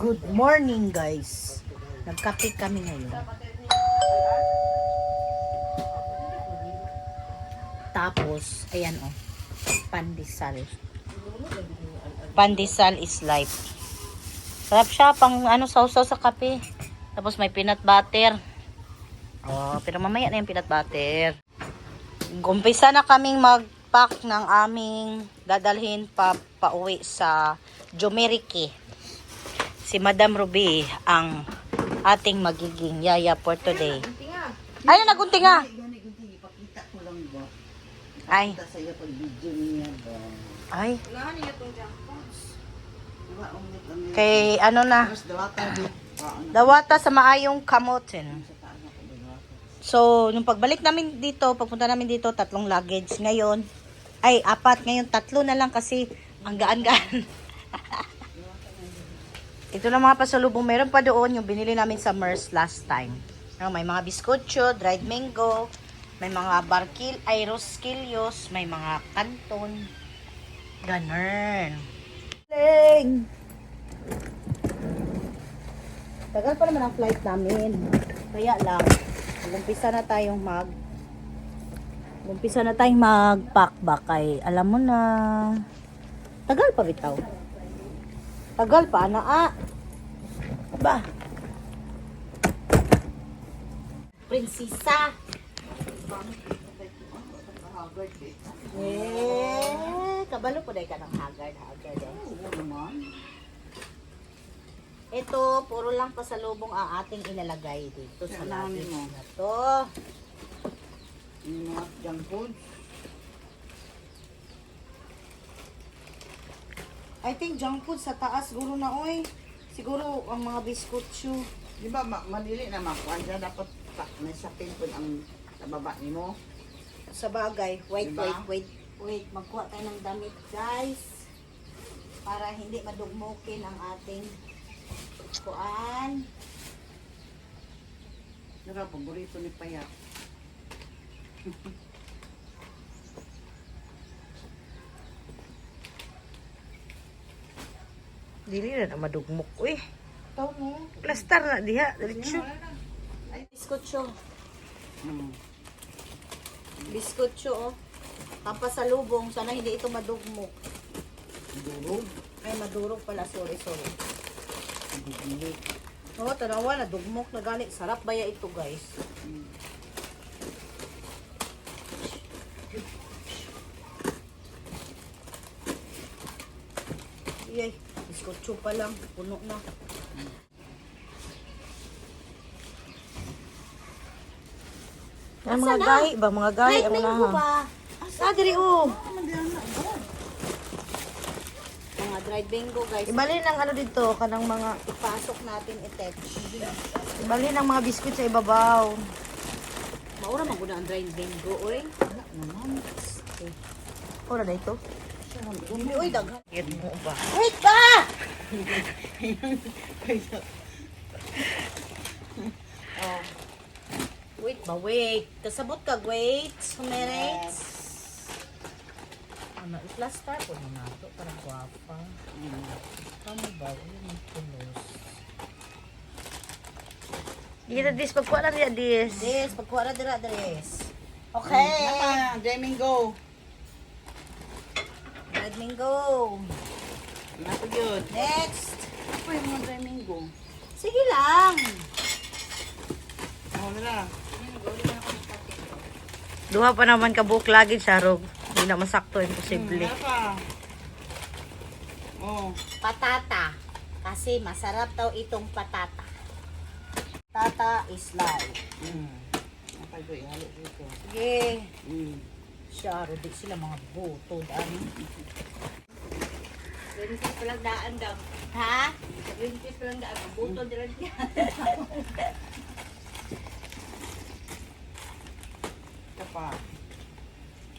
Good morning guys. Nagkape kami ngayon. Tapos, ayan oh. Pandesal. Pandesal is life. Sarap siya pang sausaw sa kape. Tapos may peanut butter. Oh, pero mamaya na yung peanut butter. Umpisa na kaming mag-pack ng aming dadalhin pauwi sa Jomeriki. Si Madam Ruby ang ating magiging yaya for today. Ayun, nagunti nga. Ay. Ay. Kay ano na. Dawata sa maayong kamotin. So, nung pagbalik namin dito, pagpunta namin dito, 3 luggage ngayon. Ay, 4. Ngayon, 3 na lang kasi ang gaan-gaan. Ito na mga pasalubong. Meron pa doon yung binili namin sa MERS last time. May mga biskotso, dried mango, may mga rosquillos, may mga canton. Ganun. Tagal pa naman ang flight namin. Kaya lang, umpisa na tayong mag-pack ba kay alam mo na. Tagal pa bitaw. Tagal pa ana Ba? Prinsesa. Kabalo po dahil ka ng haggard. Ito, puro lang pasalubong ang ating inalagay dito sa luggage na to. Mga junk food. I think junk food sa taas siguro na oy. Siguro ang mga biskotso. Di ba madili na makuha dyan? Dapat may sapin po ang nababa ni mo. Sa bagay, wait. Diba? Magkuha tayo ng damit, guys. Para hindi madugmukin ang ating kuan. Nara, paborito ni Paya. Dili na madugmok. Uy, tao mo. Plaster na diha. Diretso. Biskotso. Biskotso, oh. Pampasalubong. Sana hindi ito madugmok. Durog. Ay, madurog pala. Sorry. Oo, tanawa na. Dugmok na galit. Sarap baya ito, guys. Yay. Biskotso pa lang. Puno na. Ay, mga gahi ba? Mga gahi. Ang mga ha. Diri, oh. Mga dried mango, guys. Ibalin ang ano dito. Kanang mga ipasok natin i-touch. Ibalin ang mga biskuit sa ibabaw. Maura maguna ang dried mango, oy. Wala naman. Ora na ito. Uy, daghan. Mo ba? Wait ba! Oh. Wait. Kasabot ka, wait. Minutes. Ano, i-plaster po na nato. Parang guwapa. Kamo ba? Yung pulos. Dito, dis. Pagkuha na dira, dis. Dis, pagkuha na dira, dis. Okay. Napa, Jamingo. Red mango. Napa yun. Next. Apa yung mga Jamingo? Sige lang. Ako na. Duha pa naman ka book lagi sa rog. Hindi na masakto, imposible. Napa. Oh. Patata. Kasi masarap daw itong patata. Patata is life. Napa yun, ihalo dito. Sige. Siya, di sila mga buto daan. 20 pa lang daan daw. Ha? 20 pa lang daan. Buto daan niya. Napa.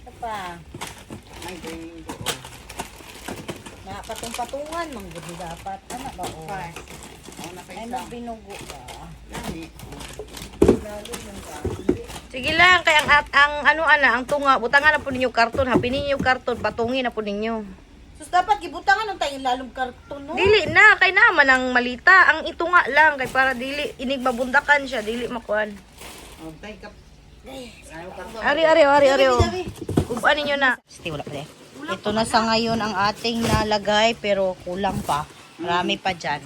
Ito pa. Ay, Jamingo. Nakapatong-patungan. Manggudi dapat. Ano ba o? Fast. Oh, napa Ay, isa. magbinugo ka. Lani. Lalo yung gamit. Sige lang, kaya ang tunga, butangan na po ninyo karton, hapinin niyo karton, patungin na po ninyo. Sus, dapat gibutangan ng tayo lalong karton, no? Dili na kay naman ang malita. Ang ito nga lang kay para dili inig mabundakan siya, dili makuan. Oh, tayo ka. Ayaw karton. Ari. Uban ninyo na. Stay, wala pa rin. Ito na sa ngayon ang ating nalagay pero kulang pa. Marami pa dyan.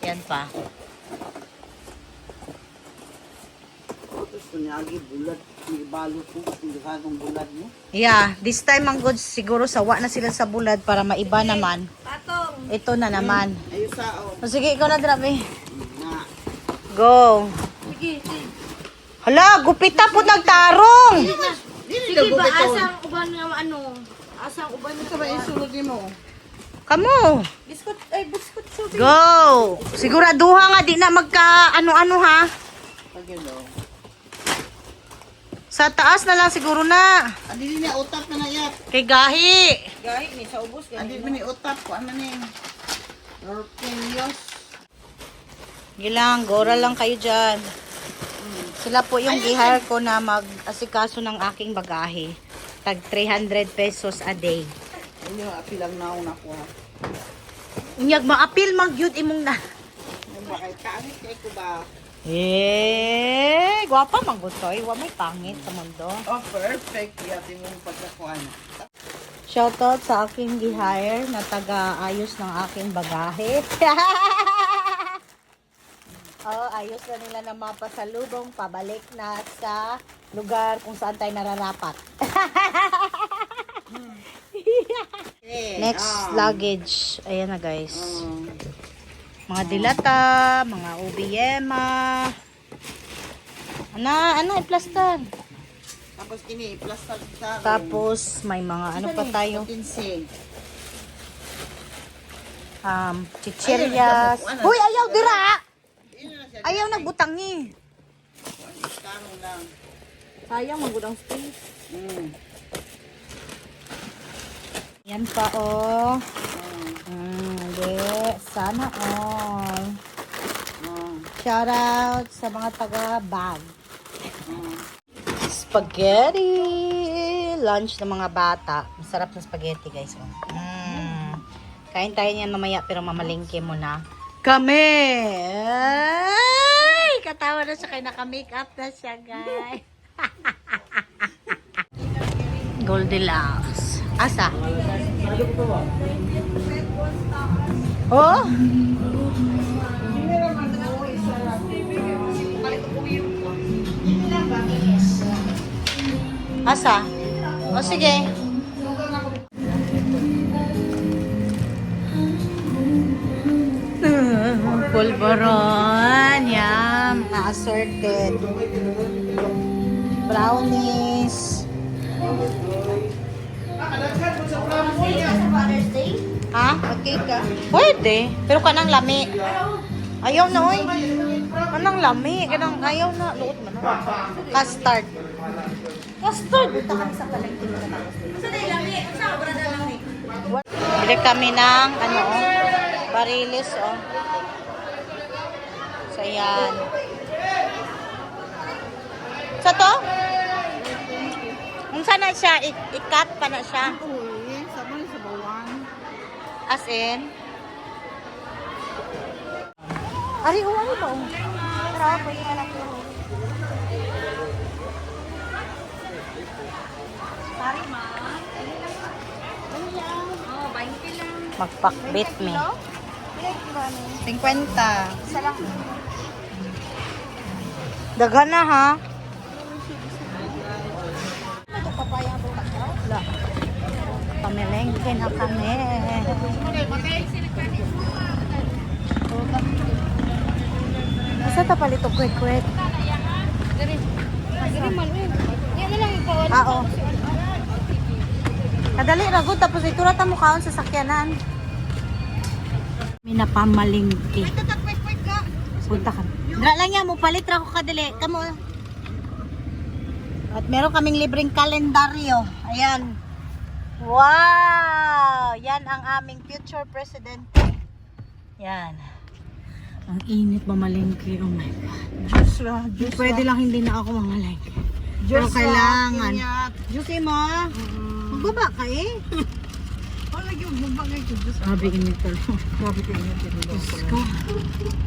Yan pa. Tapos kunyagi bulat. Ibalo ko. Kung bulat mo. Yeah, this time ang goods siguro sawa na sila sa bulad para maiba naman. Patong. Ito na naman. Ayun sa o. O sige, ikaw na grabe. Na. Go. Sige. Hala, gupita po nagtarong. Sige ba asang uban nga asang uban nga Ito ba yung sulod mo? Kamo. biskut subi. Go. Siguraduha nga di na magka ano-ano ha. Pag yun o. Sa taas na lang siguro na. Adi niya utap na na yat. Kay gahi. Gahi ni sa ubos Adi mo ni utap ko. Ano ni? Orpelios. Gilang, gora lang kayo dyan. Sila po yung gihire ko na mag-asikaso ng aking bagahe. Tag 300 pesos a day. Ayun, apilang naong nakuha. Unyag maapil magyud imong na. Yung bakay kaangit kay ko ba? Gwapa man gustoy, wa may pangit sa mundo. Oh, perfect. Yati mong pagkakuan. Shoutout sa aking gihire na taga-ayos ng aking bagahe. Oh, ayos na nila na mapasalubong pabalik na sa lugar kung saan tayo nararapat. Next luggage. Ayan na guys. Mga dilata, mga OBMA. Ano, i-plastan. Tapos kini, plastar sa Tapos may mga ano pa tayo. Tinsing. Chichiryas. Ayun, Huy, ayaw dira! Yun na siya. Ayaw nagbutangi. Tarong lang. Sayang magudang space. Yan pa oh. Hindi. Sana all. Shout out sa mga taga-bag. Spaghetti! Lunch ng mga bata. Masarap na spaghetti guys. Kain tayo niyan mamaya pero mamalingke muna. Kami! Ay! Katawa na siya kaya naka-make up na siya guys. Goldilocks. Asa? Oh? Asa? O sige. Pulveron. Yan. Mga assorted. Brownies. Ha? Okay ka? Pwede. Pero kanang lami. Ayaw na, oy. Kanang lami. Kanang ayaw na. Luot man. Custard. Custard. Punta kami sa palengke. Bili kami ng ano, barilis, oh. So, yan. Sa to? Kung saan na siya, i-cut pa na siya. Uy, sama ni sa bawan. As in? Ari, ano ba? Tara, pwede ka lang po. Sorry, ma. Oh, 20 lang. Magpakbit me. 50. Isa lang. Daghan na ha. Ito papaya to ka. Wala. Pamilengke na kami. Asa ta palito kwek-kwek? Diri man eh. Yan na lang ikaw. Oo. Kadali ragod tapos itura ta mo kaon sa sakyanan. May napamalingki. Punta ka. Dra lang yan mo palit ra ko kadali. Kamo. At meron kaming libreng kalendaryo. Ayan. Wow! Yan ang aming future president. Yan. Ang init mamalingki. Oh my God. Diyos ra. Pwede lang hindi na ako mamalingki. Pero kailangan. Diyos mo. Magbaba ka eh. yung magbangay ko. Sabi init talaga. Sabi ko init.